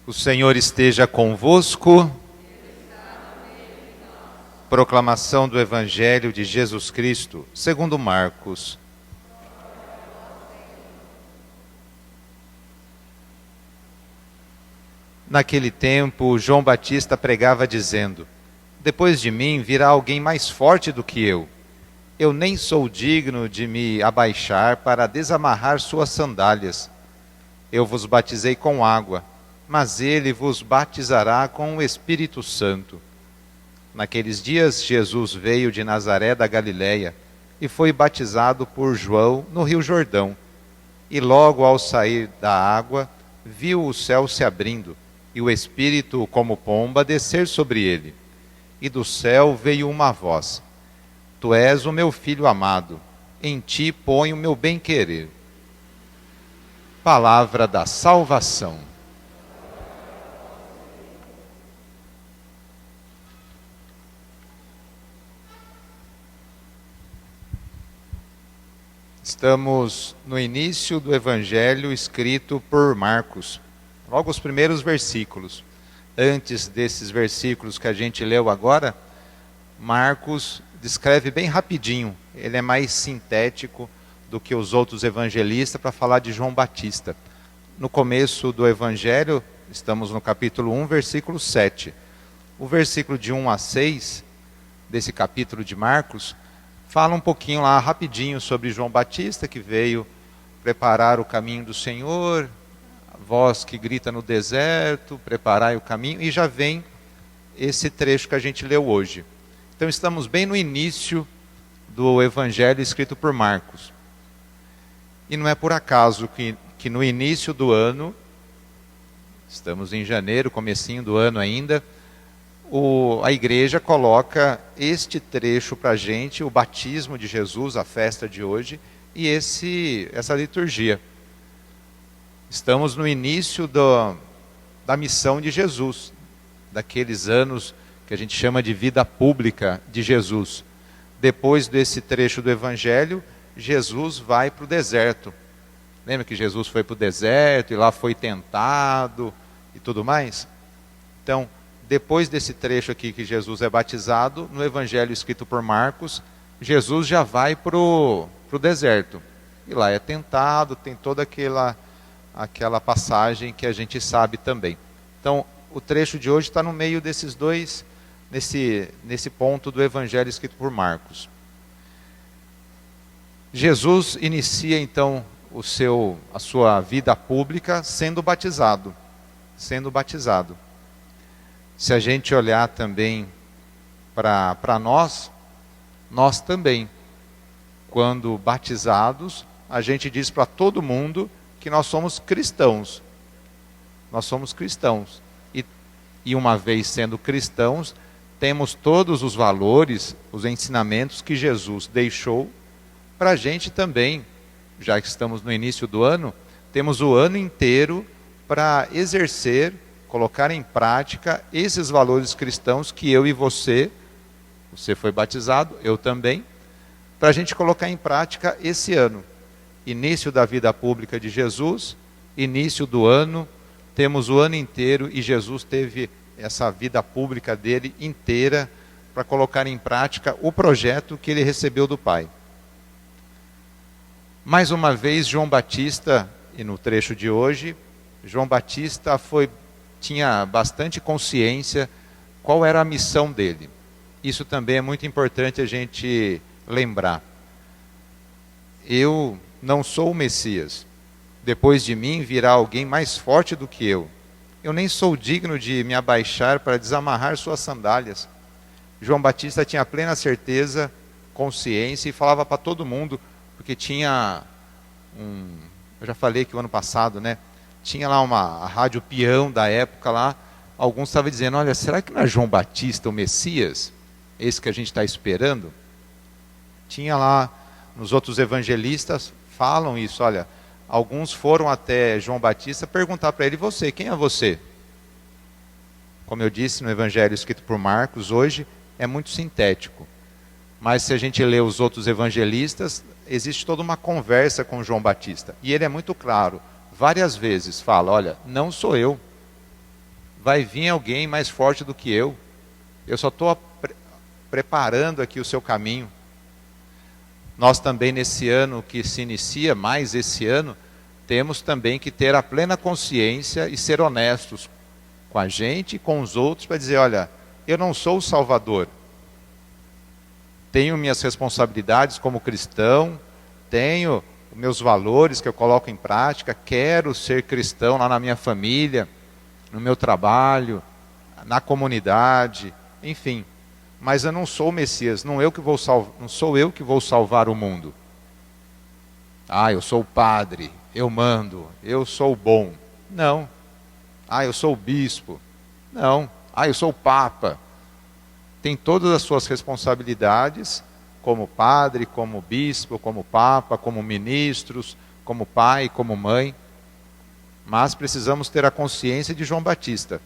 O Senhor esteja convosco. Proclamação do Evangelho de Jesus Cristo, segundo Marcos. Naquele tempo, João Batista pregava dizendo: depois de mim virá alguém mais forte do que eu. Eu nem sou digno de me abaixar para desamarrar suas sandálias. Eu vos batizei com água, mas ele vos batizará com o Espírito Santo. Naqueles dias, Jesus veio de Nazaré da Galileia e foi batizado por João no Rio Jordão. E logo ao sair da água, viu o céu se abrindo e o Espírito, como pomba, descer sobre ele. E do céu veio uma voz: Tu és o meu filho amado, em ti ponho o meu bem-querer. Palavra da salvação. Estamos no início do Evangelho escrito por Marcos, logo os primeiros versículos. Antes desses versículos que a gente leu agora, Marcos descreve bem rapidinho, ele é mais sintético do que os outros evangelistas para falar de João Batista. No começo do Evangelho, estamos no capítulo 1, versículo 7. O versículo de 1 a 6, desse capítulo de Marcos, fala um pouquinho lá rapidinho sobre João Batista, que veio preparar o caminho do Senhor, a voz que grita no deserto, preparai o caminho, e já vem esse trecho que a gente leu hoje. Então estamos bem no início do Evangelho escrito por Marcos. E não é por acaso que no início do ano, estamos em janeiro, comecinho do ano ainda, a igreja coloca este trecho para a gente, o batismo de Jesus, a festa de hoje, e essa liturgia. Estamos no início da missão de Jesus, daqueles anos que a gente chama de vida pública de Jesus. Depois desse trecho do Evangelho, Jesus vai para o deserto. Lembra que Jesus foi para o deserto e lá foi tentado e tudo mais? Então, depois desse trecho aqui que Jesus é batizado, no Evangelho escrito por Marcos, Jesus já vai para o deserto. E lá é tentado, tem toda aquela passagem que a gente sabe também. Então, o trecho de hoje está no meio desses dois, nesse ponto do Evangelho escrito por Marcos. Jesus inicia então a sua vida pública sendo batizado. Se a gente olhar também para nós também, quando batizados, a gente diz para todo mundo que nós somos cristãos. Nós somos cristãos. E uma vez sendo cristãos, temos todos os valores, os ensinamentos que Jesus deixou para a gente também. Já que estamos no início do ano, temos o ano inteiro para exercer, colocar em prática esses valores cristãos que eu e você foi batizado, eu também, para a gente colocar em prática esse ano. Início da vida pública de Jesus, início do ano, temos o ano inteiro e Jesus teve essa vida pública dele inteira para colocar em prática o projeto que ele recebeu do Pai. Mais uma vez, João Batista, e no trecho de hoje, João Batista tinha bastante consciência qual era a missão dele. Isso também é muito importante a gente lembrar. Eu não sou o Messias. Depois de mim virá alguém mais forte do que eu. Eu nem sou digno de me abaixar para desamarrar suas sandálias. João Batista tinha plena certeza, consciência, e falava para todo mundo, porque tinha eu já falei que o ano passado, né? Tinha lá a rádio peão da época lá, alguns estavam dizendo: olha, será que não é João Batista o Messias? Esse que a gente está esperando? Tinha lá, nos outros evangelistas, falam isso, olha, alguns foram até João Batista perguntar para ele: você, quem é você? Como eu disse no evangelho escrito por Marcos, hoje é muito sintético. Mas se a gente lê os outros evangelistas, existe toda uma conversa com João Batista. E ele é muito claro, várias vezes fala: olha, não sou eu. vai vir alguém mais forte do que eu só estou preparando aqui o seu caminho. Nós também nesse ano que se inicia, mais esse ano, temos também que ter a plena consciência e ser honestos com a gente e com os outros para dizer, olha, eu não sou o Salvador. Tenho minhas responsabilidades como cristão, tenho meus valores que eu coloco em prática, quero ser cristão lá na minha família, no meu trabalho, na comunidade, enfim. Mas eu não sou o Messias, não sou eu que vou salvar o mundo. Ah, eu sou o padre, eu mando, eu sou o bom. Não. Ah, eu sou o bispo. Não. Ah, eu sou o papa. Tem todas as suas responsabilidades, como padre, como bispo, como papa, como ministros, como pai, como mãe. Mas precisamos ter a consciência de João Batista.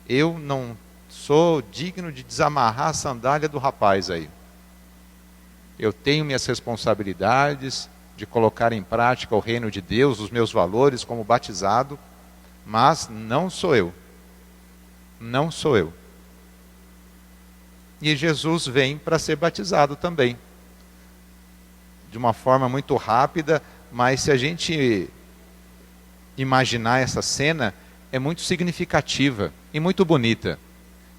Eu não sou digno de desamarrar a sandália do rapaz aí. Eu tenho minhas responsabilidades de colocar em prática o reino de Deus, os meus valores como batizado, mas não sou eu. Não sou eu. E Jesus vem para ser batizado também. De uma forma muito rápida, mas se a gente imaginar essa cena, é muito significativa e muito bonita.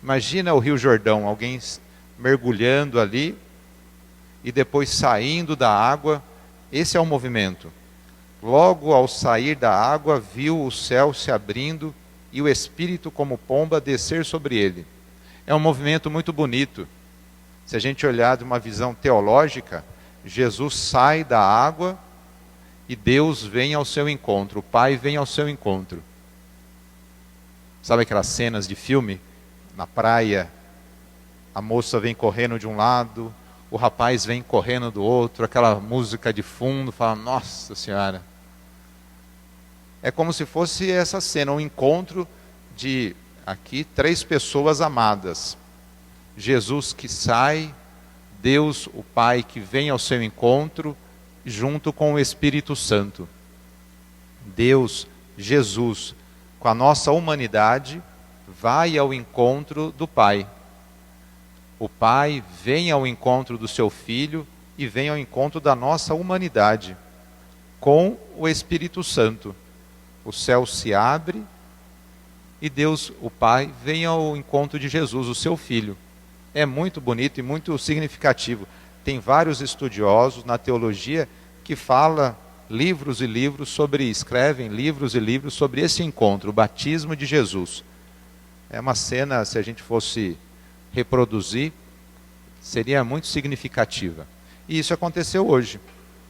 Imagina o Rio Jordão, alguém mergulhando ali e depois saindo da água. Esse é o movimento. Logo ao sair da água, viu o céu se abrindo e o Espírito como pomba descer sobre ele. É um movimento muito bonito. Se a gente olhar de uma visão teológica, Jesus sai da água e Deus vem ao seu encontro, o Pai vem ao seu encontro. Sabe aquelas cenas de filme? Na praia, a moça vem correndo de um lado, o rapaz vem correndo do outro, aquela música de fundo, fala, nossa Senhora. É como se fosse essa cena, um encontro de, aqui, 3 pessoas amadas. Jesus que sai, Deus, o Pai, que vem ao seu encontro, junto com o Espírito Santo. Deus, Jesus, com a nossa humanidade, vai ao encontro do Pai. O Pai vem ao encontro do seu Filho e vem ao encontro da nossa humanidade, com o Espírito Santo. O céu se abre e Deus, o Pai, vem ao encontro de Jesus, o seu Filho. É muito bonito e muito significativo. Tem vários estudiosos na teologia que falam livros e livros escrevem livros e livros sobre esse encontro, o batismo de Jesus. É uma cena, se a gente fosse reproduzir, seria muito significativa. E isso aconteceu hoje.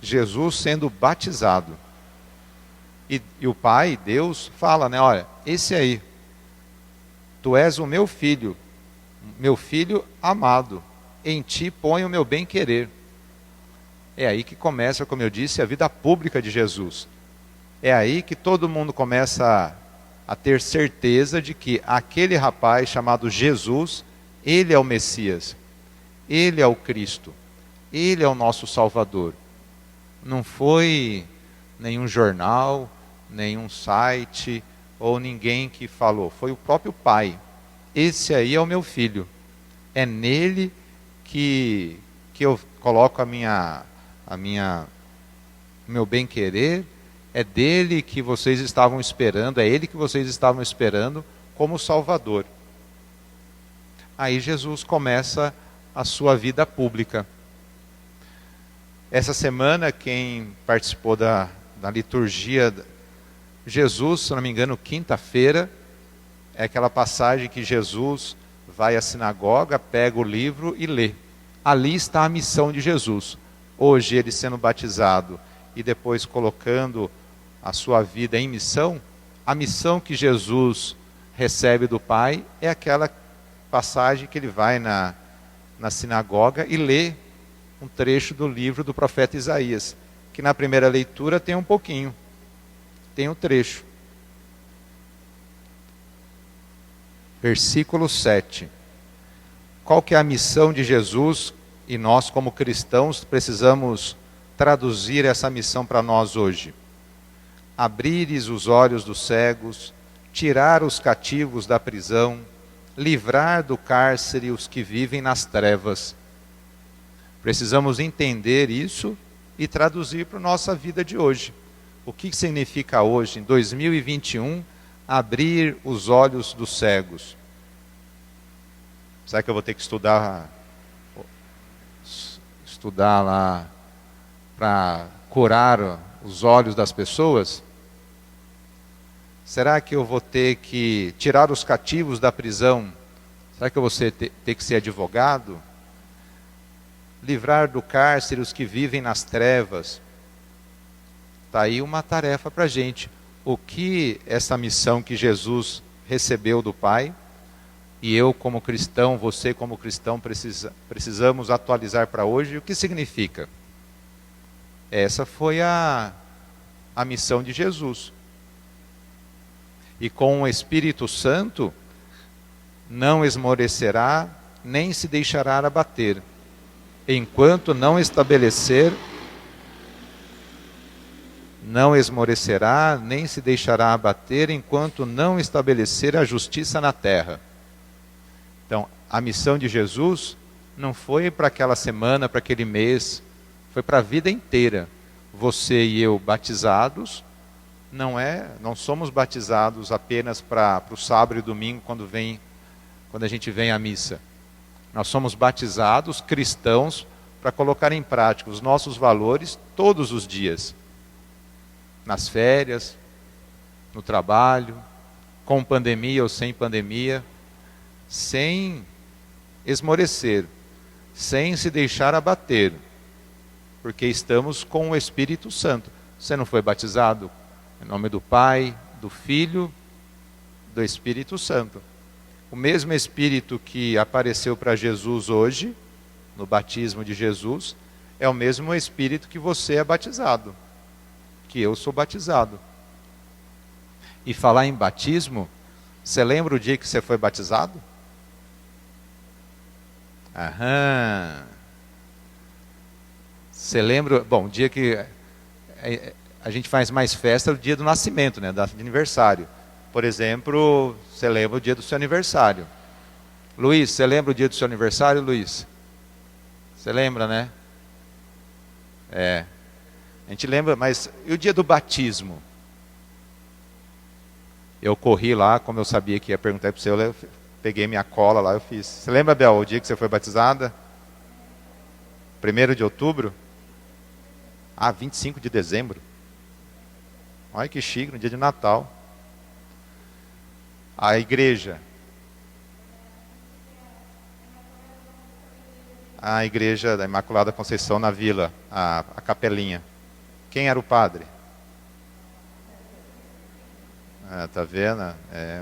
Jesus sendo batizado. E o Pai, Deus, fala, né, olha, esse aí, tu és o meu filho amado, em ti ponho o meu bem-querer. É aí que começa, como eu disse, a vida pública de Jesus. É aí que todo mundo começa a ter certeza de que aquele rapaz chamado Jesus, ele é o Messias, ele é o Cristo, ele é o nosso Salvador. Não foi nenhum jornal, nenhum site ou ninguém que falou, foi o próprio Pai. Esse aí é o meu filho, é nele que eu coloco o meu bem-querer, é dele que vocês estavam esperando, é ele que vocês estavam esperando como Salvador. Aí Jesus começa a sua vida pública. Essa semana, quem participou da liturgia, Jesus, se não me engano, quinta-feira, é aquela passagem que Jesus vai à sinagoga, pega o livro e lê. Ali está a missão de Jesus. Hoje ele sendo batizado e depois colocando a sua vida em missão, a missão que Jesus recebe do Pai é aquela passagem que ele vai na sinagoga e lê um trecho do livro do profeta Isaías, que na primeira leitura tem um pouquinho, tem um trecho. Versículo 7. Qual que é a missão de Jesus? E nós, como cristãos, precisamos traduzir essa missão para nós hoje. Abrires os olhos dos cegos, tirar os cativos da prisão, livrar do cárcere os que vivem nas trevas. Precisamos entender isso e traduzir para a nossa vida de hoje. O que significa hoje, em 2021, abrir os olhos dos cegos? Será que eu vou ter que estudar lá para curar os olhos das pessoas? Será que eu vou ter que tirar os cativos da prisão? Será que eu vou ter que ser advogado? Livrar do cárcere os que vivem nas trevas? Está aí uma tarefa para a gente. O que essa missão que Jesus recebeu do Pai, e eu como cristão, você como cristão, precisamos atualizar para hoje, o que significa? Essa foi a missão de Jesus. E com o Espírito Santo, não esmorecerá, nem se deixará abater, enquanto não esmorecerá, nem se deixará abater, enquanto não estabelecer a justiça na terra. Então, a missão de Jesus não foi para aquela semana, para aquele mês, foi para a vida inteira. Você e eu batizados, não somos batizados apenas para o sábado e domingo quando a gente vem à missa. Nós somos batizados, cristãos, para colocar em prática os nossos valores todos os dias. Nas férias, no trabalho, com pandemia ou sem pandemia, sem esmorecer, sem se deixar abater, porque estamos com o Espírito Santo. Você não foi batizado em nome do Pai, do Filho, do Espírito Santo. O mesmo Espírito que apareceu para Jesus hoje, no batismo de Jesus, é o mesmo Espírito que você é batizado, que eu sou batizado. E falar em batismo, você lembra o dia que você foi batizado? Aham. Você lembra, bom, o dia que a gente faz mais festa é o dia do nascimento, né, do aniversário. Por exemplo, você lembra o dia do seu aniversário. Luiz, você lembra o dia do seu aniversário, Luiz? Você lembra, né? A gente lembra, mas e o dia do batismo? Eu corri lá, como eu sabia que ia perguntar para você, eu peguei minha cola lá, eu fiz. Você lembra, Bel, o dia que você foi batizada? 1º de outubro? 25 de dezembro. Olha que chique, no dia de Natal. A igreja. A igreja da Imaculada Conceição na vila, a capelinha. Quem era o padre? Tá vendo?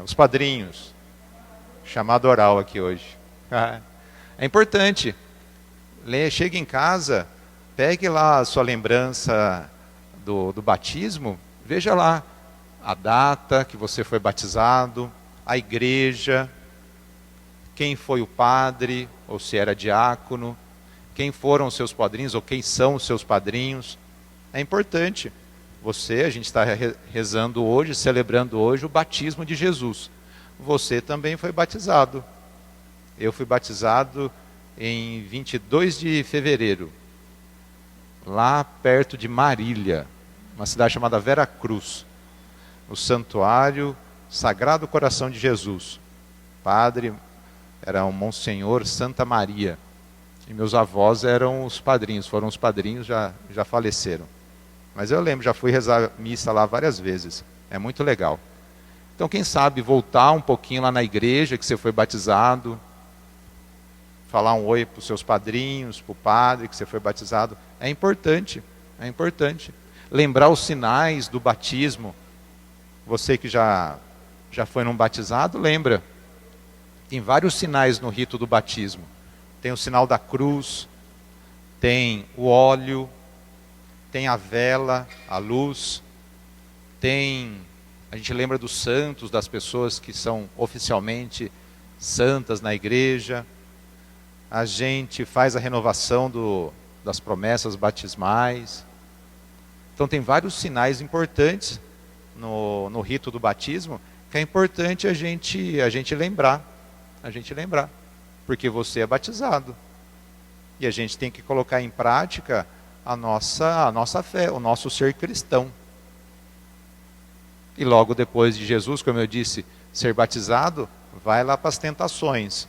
Os padrinhos. Chamado oral aqui hoje. É importante. Chegue em casa, pegue lá a sua lembrança do batismo, veja lá a data que você foi batizado, a igreja, quem foi o padre, ou se era diácono, quem foram os seus padrinhos, ou quem são os seus padrinhos. É importante. A gente está rezando hoje, celebrando hoje o batismo de Jesus. Você também foi batizado. Eu fui batizado em 22 de fevereiro, lá perto de Marília, uma cidade chamada Vera Cruz, no Santuário Sagrado Coração de Jesus. Padre era um Monsenhor Santa Maria, e meus avós eram os padrinhos, foram os padrinhos, já faleceram. Mas eu lembro, já fui rezar missa lá várias vezes, é muito legal. Então quem sabe voltar um pouquinho lá na igreja que você foi batizado, falar um oi para os seus padrinhos, para o padre que você foi batizado, é importante, é importante. Lembrar os sinais do batismo. Você que já foi num batizado, lembra. Tem vários sinais no rito do batismo. Tem o sinal da cruz, tem o óleo, tem a vela, a luz, a gente lembra dos santos, das pessoas que são oficialmente santas na igreja. A gente faz a renovação das promessas batismais. Então tem vários sinais importantes no rito do batismo que que é importante a gente lembrar, porque você é batizado. E a gente tem que colocar em prática a nossa fé, o nosso ser cristão. E logo depois de Jesus, como eu disse, ser batizado, vai lá para as tentações.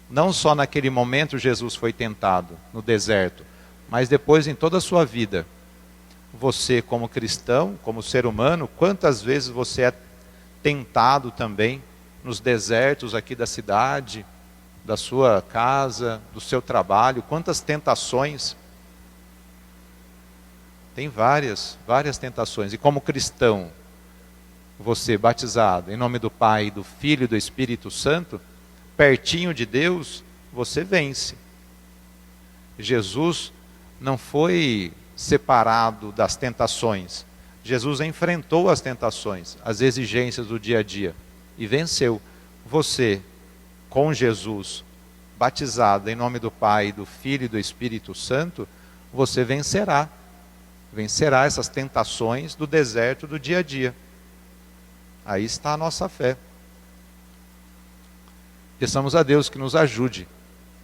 Não só naquele momento Jesus foi tentado no deserto, mas depois em toda a sua vida. Você como cristão, como ser humano, quantas vezes você é tentado também nos desertos aqui da cidade, da sua casa, do seu trabalho, quantas tentações. Tem várias tentações. E como cristão, você batizado em nome do Pai, do Filho e do Espírito Santo, pertinho de Deus, você vence. Jesus não foi separado das tentações. Jesus enfrentou as tentações, as exigências do dia a dia e venceu. Você, com Jesus, batizado em nome do Pai, do Filho e do Espírito Santo, você vencerá. Vencerá essas tentações do deserto do dia a dia. Aí está a nossa fé. Peçamos a Deus que nos ajude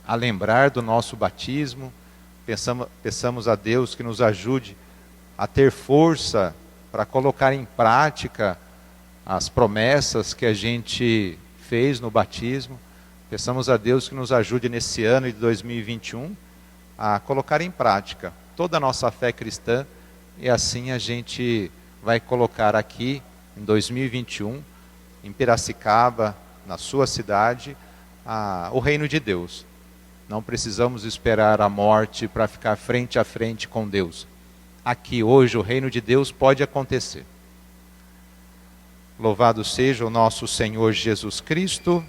a lembrar do nosso batismo. Peçamos a Deus que nos ajude a ter força para colocar em prática as promessas que a gente fez no batismo. Peçamos a Deus que nos ajude nesse ano de 2021 a colocar em prática toda a nossa fé cristã, e assim a gente vai colocar aqui em 2021, em Piracicaba, na sua cidade, o reino de Deus. Não precisamos esperar a morte para ficar frente a frente com Deus. Aqui, hoje, o reino de Deus pode acontecer. Louvado seja o nosso Senhor Jesus Cristo.